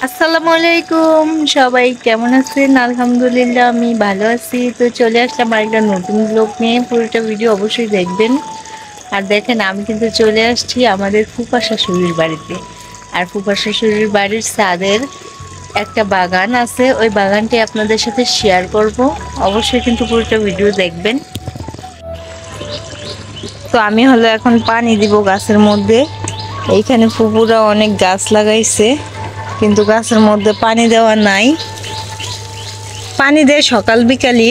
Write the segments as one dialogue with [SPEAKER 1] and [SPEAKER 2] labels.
[SPEAKER 1] আসসালামু আলাইকুম, সবাই কেমন আছেন? আলহামদুলিল্লাহ আমি ভালো আছি। তো চলে আসলাম আরেকটা নতুন ব্লগ নিয়ে। পুরোটা ভিডিও অবশ্যই দেখবেন। আর দেখেন, আমি কিন্তু চলে আসছি আমাদের ফুফা শাশুড়ির বাড়িতে। আর ফুফা শাশুড়ির বাড়ির ছাদের একটা বাগান আছে, ওই বাগানটি আপনাদের সাথে শেয়ার করব। অবশ্যই কিন্তু পুরোটা ভিডিও দেখবেন। তো আমি এখন পানি দিব গাছের মধ্যে। এইখানে ফুপুরা অনেক গাছ লাগাইছে, কিন্তু গাছের মধ্যে পানি দেওয়া নাই। পানি দেয় সকাল বিকালই,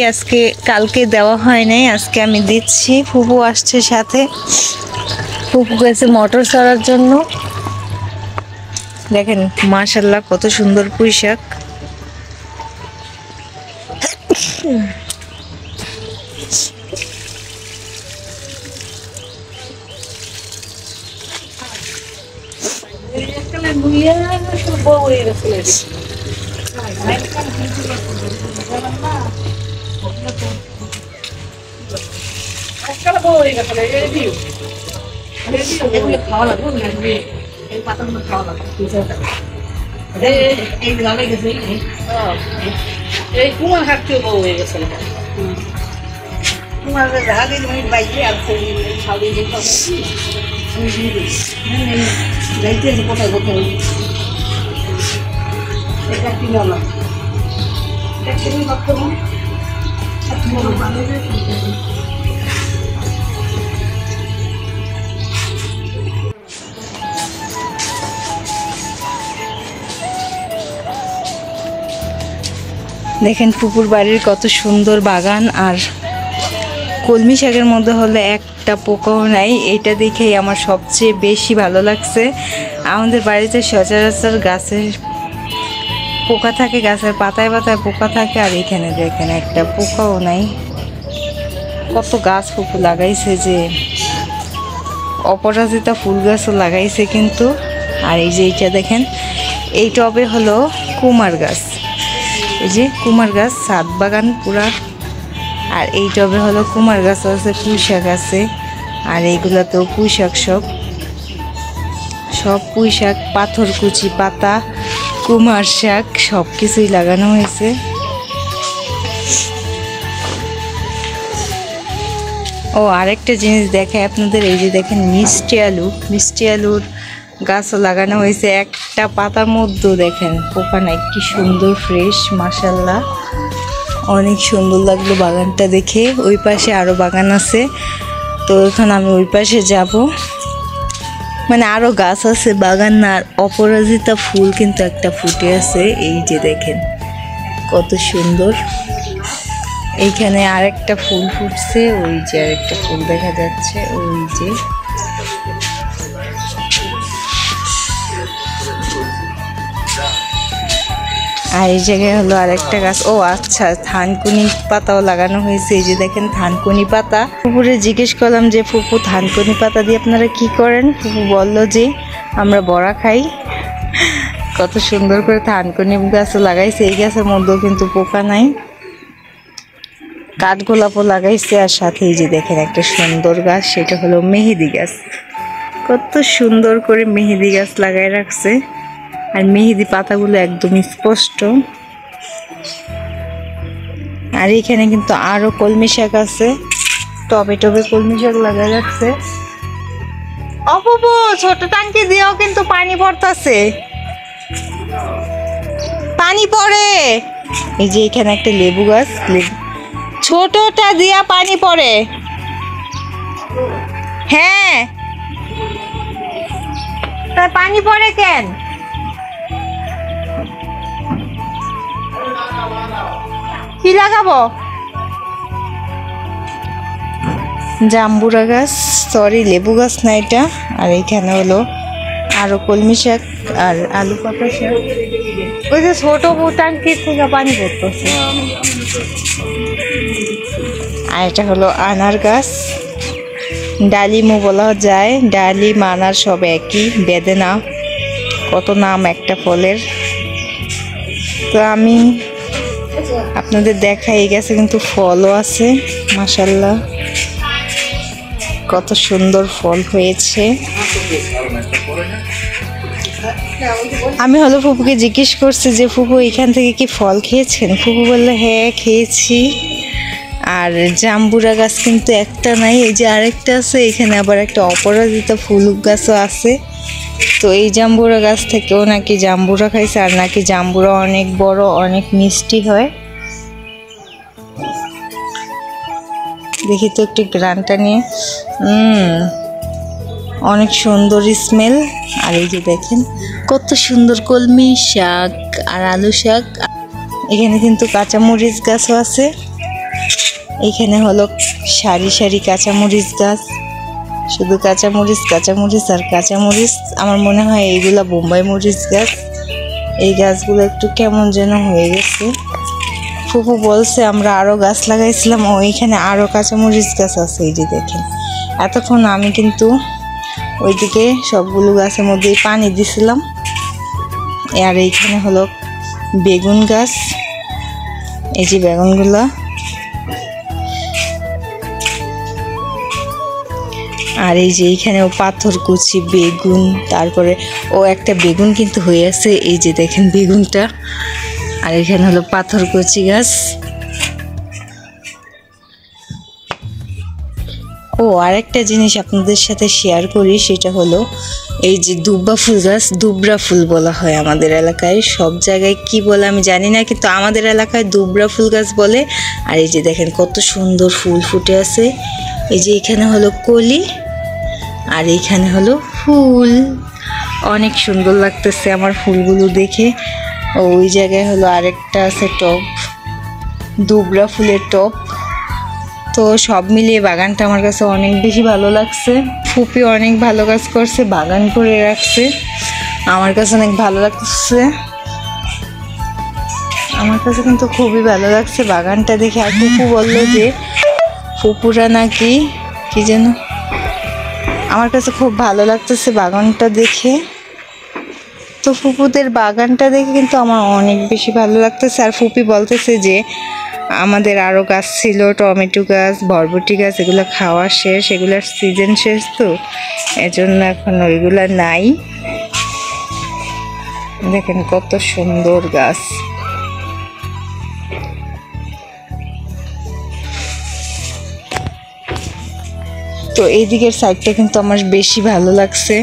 [SPEAKER 1] কালকে দেওয়া হয় নাই, আজকে আমি দিচ্ছি। ফুপু আসছে সাথে, ফুপু গেছে মোটর চড়ার জন্য। দেখেন মাশাআল্লাহ কত সুন্দর পুঁইশাক। দেখেন ফুপুর বাড়ির কত সুন্দর বাগান। আর কলমি শাকের মধ্যে হলে একটা পোকাও নাই, এটা দেখেই আমার সবচেয়ে বেশি ভালো লাগছে। আমাদের বাড়িতে সচরাচর গাছের পোকা থাকে, গাছের পাতায় পাতায় পোকা থাকে, আর এখানে দেখেন একটা পোকাও নাই। কত গাছ ফুপু লাগাইছে, যে অপরাজিতা ফুল গাছও লাগাইছে কিন্তু। আর এই যে এইটা দেখেন, এই টবে হলো কুমার গাছ, এই যে কুমার গাছ, ছাদ বাগান পুরা। আর এই টবে হলো কুমার গাছ আছে, পুঁইশাক আছে। আর এইগুলাতেও পুঁইশাক, সব পুঁইশাক, পাথরকুচি পাতা, কুমার শাক, সব কিছুই লাগানো হয়েছে। ও আরেকটা জিনিস দেখে আপনাদের, এই যে দেখেন মিষ্টি আলুর গাছও লাগানো হয়েছে। একটা পাতার মধ্যে দেখেন পোকা নাই, কি সুন্দর ফ্রেশ, মাশাআল্লাহ অনেক সুন্দর লাগলো বাগানটা দেখে। ওই পাশে আরো বাগান আছে, তো এখন আমি ওই পাশে যাব। মানে আরো গাছ আছে বাগান না। আর অপরাজিতা ফুল কিন্তু একটা ফুটে আছে, এই যে দেখেন কত সুন্দর। এইখানে আরেকটা ফুল ফুটছে, ওই যে আরেকটা ফুল দেখা যাচ্ছে, ওই যে। আর এই জায়গায় হলো আরেকটা গাছ। ও আচ্ছা, থানকুনি পাতাও লাগানো হয়েছে, এই যে দেখেন থানকুনি পাতা। ফুপুরে জিজ্ঞেস করলাম যে ফুপু থানকুনি পাতা দিয়ে আপনারা কি করেন? ফুপু বলল যে আমরা বড়া খাই। কত সুন্দর করে থানকুনি গাছও লাগাইছে। এই গাছের মধ্যেও কিন্তু পোকা নাই। কাঠগোলাপও লাগাইছে, আর সাথে এই যে দেখেন একটা সুন্দর গাছ, সেটা হলো মেহেদি গাছ। কত সুন্দর করে মেহেদি গাছ লাগাই রাখছে, আর মেহেদি পাতাগুলো একদম স্পষ্ট। আর এখানে কিন্তু আরো কলমি শাক আছে, টবে টবে কলমি শাক লাগাই রাখছে। অপূর্ব ছোট টাঙ্কি দিয়েও কিন্তু পানি পড়তেছে, পানি পড়ে। এই যে এখানে একটা লেবু গাছ, ছোটটা দিয়া পানি পড়ে। হ্যাঁ, তার পানি পড়ে কেন? কি লাগাবো? জাম্বুরা গাছ, সরি লেবু গাছ না এটা। আর এইখানে হলো আরো কলমি শাক আর আলু পাতা শাক। ওই যে ছোট টাঙ্কির থেকে পানি পড়তেছে। আর এটা হলো আনার গাছ, ডালিমও বলা যায়, ডালিম আনার সব একই, বেদেনা, কত নাম একটা ফলের। তো আমি আপনাদের দেখাই গেছে, কিন্তু ফলও আছে মাশাআল্লাহ। কত সুন্দর ফল হয়েছে। আমি হলো ফুপুকে জিজ্ঞেস করছি যে ফুপু এখান থেকে কি ফল খেয়েছেন? ফুপু বললো হ্যাঁ খেয়েছি। আর জাম্বুরা গাছ কিন্তু একটা নাই, এই যে আরেকটা আছে, এখানে আবার একটা অপরাজিতা ফুল গাছও আছে। তো এই জাম্বুরা গাছ থেকেও নাকি জাম্বুরা খাইছে, আর নাকি জাম্বুরা অনেক বড়, অনেক মিষ্টি হয়। দেখি তো একটু গ্রানটা নিয়ে, অনেক সুন্দর স্মেল। আর এই যে দেখেন কত সুন্দর কলমি শাক আর আলু শাক। এখানে কিন্তু কাঁচামরিচ গাছও আছে। এখানে হলো সারি সারি কাঁচামরিচ গাছ, শুধু কাঁচামরিচ কাঁচামরিচ আর কাঁচামরিচ। আমার মনে হয় এইগুলা বোম্বাই মরিচ গাছ। এই গাছগুলো একটু কেমন যেন হয়ে গেছে। ফুফু বলছে আমরা আরও গাছ লাগাইছিলাম, ওইখানে আরও কাঁচামরিচ গাছ আছে। এই যে দেখেন এতক্ষণ আমি কিন্তু ওইদিকে সবগুলো গাছের মধ্যেই পানি দিছিলাম। আর এইখানে হলো বেগুন গাছ, এই যে বেগুনগুলা। আর এই যে এইখানেও পাথরকুচি বেগুন, তারপরে একটা বেগুন কিন্তু হয়ে আছে, এই যে দেখেন বেগুনটা। আর এখানে হলো পাথরকুচি গাছ। আরেকটা জিনিস আপনাদের সাথে শেয়ার করি, সেটা হলো এই যে দুব্বা ফুল গাছ, দুবরা ফুল বলা হয় আমাদের এলাকায়। সব জায়গায় কি বলে আমি জানি না, কিন্তু আমাদের এলাকায় দুবরা ফুল গাছ বলে। আর এই যে দেখেন কত সুন্দর ফুল ফুটে আছে। এই যে এখানে হলো কলি, আর এইখানে হলো ফুল। অনেক সুন্দর লাগতেছে আমার ফুলগুলো দেখে। ওই জায়গায় হলো আরেকটা আছে টব, দুবরা ফুলের টব। তো সব মিলিয়ে বাগানটা আমার কাছে অনেক বেশি ভালো লাগছে। ফুপি অনেক ভালো কাজ করছে, বাগান করে রাখছে। আমার কাছে অনেক ভালো লাগছে, আমার কাছে কিন্তু খুবই ভালো লাগছে বাগানটা দেখে। আর ফুপু বললো যে ফুপুরা নাকি কি যেন, আমার কাছে খুব ভালো লাগতেছে বাগানটা দেখে। তো ফুপুদের বাগানটা দেখে কিন্তু আমার অনেক বেশি ভালো লাগতেছে। আর ফুপি বলতেছে যে আমাদের আরও গাছ ছিল, টমেটো গাছ, বরবটি গাছ, এগুলো খাওয়া শেষ, এগুলোর সিজন শেষ, তো এজন্য এখন ওইগুলা নাই। দেখেন কত সুন্দর গাছ। তো এই দিকের সাইডটা কিন্তু আমার বেশি ভালো লাগছে,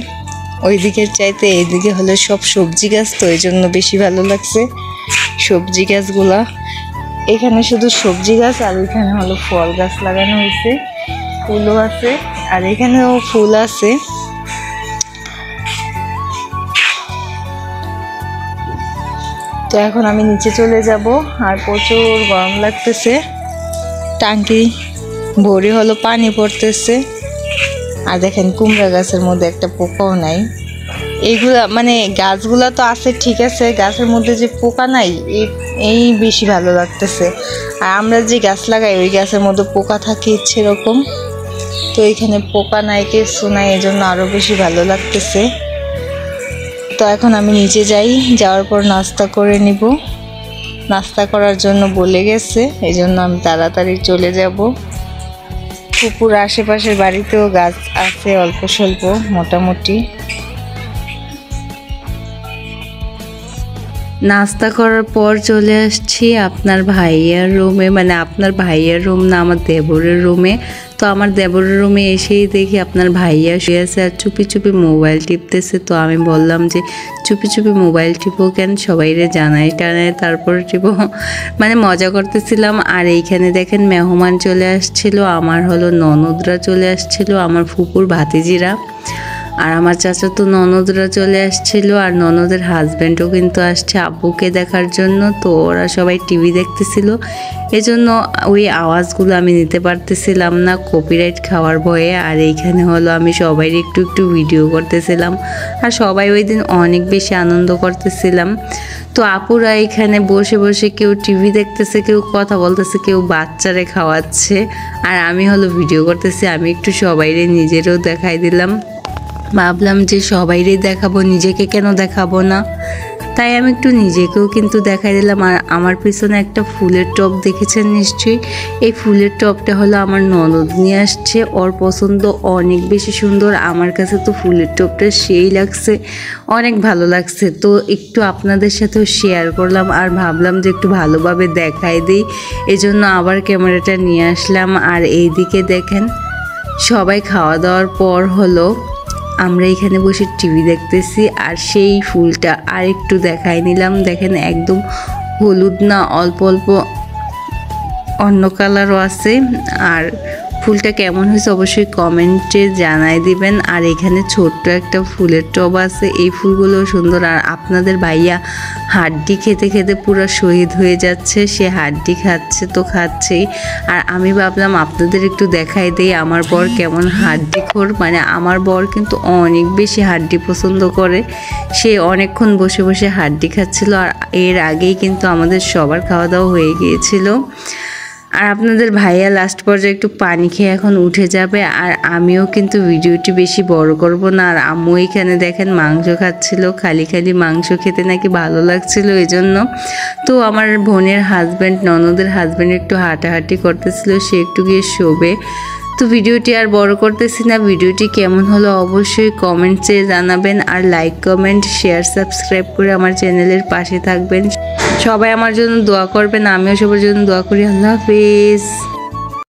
[SPEAKER 1] ওই দিকের চাইতে এইদিকে হলো সব সবজি গাছ, তো এই জন্য বেশি ভালো লাগছে সবজি গাছগুলা। এখানে শুধু সবজি গাছ, আর এখানে হলো ফল গাছ লাগানো হয়েছে, ফুলও আছে, আর এখানেও ফুল আছে। তো এখন আমি নিচে চলে যাব, আর প্রচুর গরম লাগতেছে, টাঙ্কি ভরে হলো পানি পড়তেছে। আর দেখেন কুমড়া গাছের মধ্যে একটা পোকাও নাই। এইগুলা মানে গাছগুলা তো আছে ঠিক আছে, গাছের মধ্যে যে পোকা নাই এই বেশি ভালো লাগতেছে। আর আমরা যে গাছ লাগাই ওই গাছের মধ্যে পোকা থাকে ইচ্ছে এরকম, তো এখানে পোকা নাই, কিছু নাই, এজন্য আরও বেশি ভালো লাগতেছে। তো এখন আমি নিচে যাই, যাওয়ার পর নাস্তা করে নিব। নাস্তা করার জন্য বলে গেছে, এই জন্য আমি তাড়াতাড়ি চলে যাব। পুকুর আশেপাশের বাড়িতেও গাছ আছে অল্প স্বল্প মোটামুটি। নাস্তা করার পর চলে আসছি আপনার ভাইয়ার রুমে, মানে আপনার ভাইয়ার রুম না, আমার দেবরের রুমে। তো আমার দেবরের রুমে এসেই দেখি আপনার ভাইয়া শুয়ে আছে আর চুপি চুপি মোবাইল টিপতেছে। তো আমি বললাম যে চুপি চুপি মোবাইল টিপো কেন, সবাইরে জানাই টানায় তারপর টিপো, মানে মজা করতেছিলাম। আর এইখানে দেখেন মেহমান চলে আসছিল, আমার হলো ননদরা চলে আসছিল, আমার ফুপুর ভাতিজিরা, আর আমার চাচাতো ননদরা চলে আসছিল, আর ননদের হাজব্যান্ডও কিন্তু আসছে আব্বুকে দেখার জন্য। তো ওরা সবাই টিভি দেখতেছিল, এজন্য ওই আওয়াজগুলো আমি নিতে পারতেছিলাম না কপিরাইট খাওয়ার ভয়ে। আর এইখানে হলো আমি সবাই একটু একটু ভিডিও করতেছিলাম, আর সবাই ওই দিন অনেক বেশি আনন্দ করতেছিলাম। তো আপুরা এখানে বসে বসে কেউ টিভি দেখতেছে, কেউ কথা বলতেছে, কেউ বাচ্চারে খাওয়াচ্ছে, আর আমি হলো ভিডিও করতেছি। আমি একটু সবাইরে নিজেরও দেখাই দিলাম, ভাবলাম যে সবাইরে দেখাবো, নিজেকে কেন দেখাবো না। তাই আমি একটু নিজেকেও কিন্তু দেখাই দিলাম। আর আমার পিছনে একটা ফুলের টব দেখেছেন নিশ্চয়ই, এই ফুলের টবটা হলো আমার ননদ নিয়ে আসছে, ওর পছন্দ, অনেক বেশি সুন্দর। আমার কাছে তো ফুলের টবটা সেই লাগছে, অনেক ভালো লাগছে। তো একটু আপনাদের সাথেও শেয়ার করলাম আর ভাবলাম যে একটু ভালোভাবে দেখাই দিই, এজন্য আবার ক্যামেরাটা নিয়ে আসলাম। আর এইদিকে দেখেন সবাই খাওয়া দাওয়ার পর হলো আমরা এখানে বসে টিভি দেখতেছি, আর সেই ফুলটা আর একটু দেখাই নিলাম। দেখেন একদম হলুদ না, অল্প অল্প অন্য কালারও আছে। আর ফুলটা কেমন হয়েছে অবশ্যই কমেন্টে জানাই দিবেন। আর এখানে ছোট্ট একটা ফুলের টব আছে, এই ফুলগুলো সুন্দর। আর আপনাদের ভাইয়া হাড্ডি খেতে খেতে পুরো শহীদ হয়ে যাচ্ছে, সে হাড্ডি খাচ্ছে তো খাচ্ছেই। আর আমি ভাবলাম আপনাদের একটু দেখাই দেই আমার বর কেমন হাড্ডিখোর, মানে আমার বর কিন্তু অনেক বেশি হাড্ডি পছন্দ করে, সে অনেকক্ষণ বসে বসে হাড্ডি খাচ্ছিল। আর এর আগেই কিন্তু আমাদের সবার খাওয়া দাওয়া হয়ে গিয়েছিল। আর আপনাদের ভাইয়া লাস্ট পর্যায়ে একটু পানি খেয়ে এখন উঠে যাবে। আর আমিও কিন্তু ভিডিওটি বেশি বড় করব না। আর আম্মু এখানে দেখেন মাংস খাচ্ছিল, খালি খালি মাংস খেতে নাকি ভালো লাগছিল এই জন্য। তো আমার বোনের হাজব্যান্ড, ননদের হাজব্যান্ড একটু হাঁটাহাঁটি করতেছিল, সে একটু গিয়ে শোবে। তো ভিডিওটি আর বড় করতেছি না, ভিডিওটি কেমন হলো অবশ্যই কমেন্টসে জানাবেন। আর লাইক, কমেন্ট, শেয়ার, সাবস্ক্রাইব করে আমার চ্যানেলের পাশে থাকবেন। সবাই আমার জন্য দোয়া করবেন, আমিও সবার জন্য দোয়া করি। আল্লাহ হাফেজ।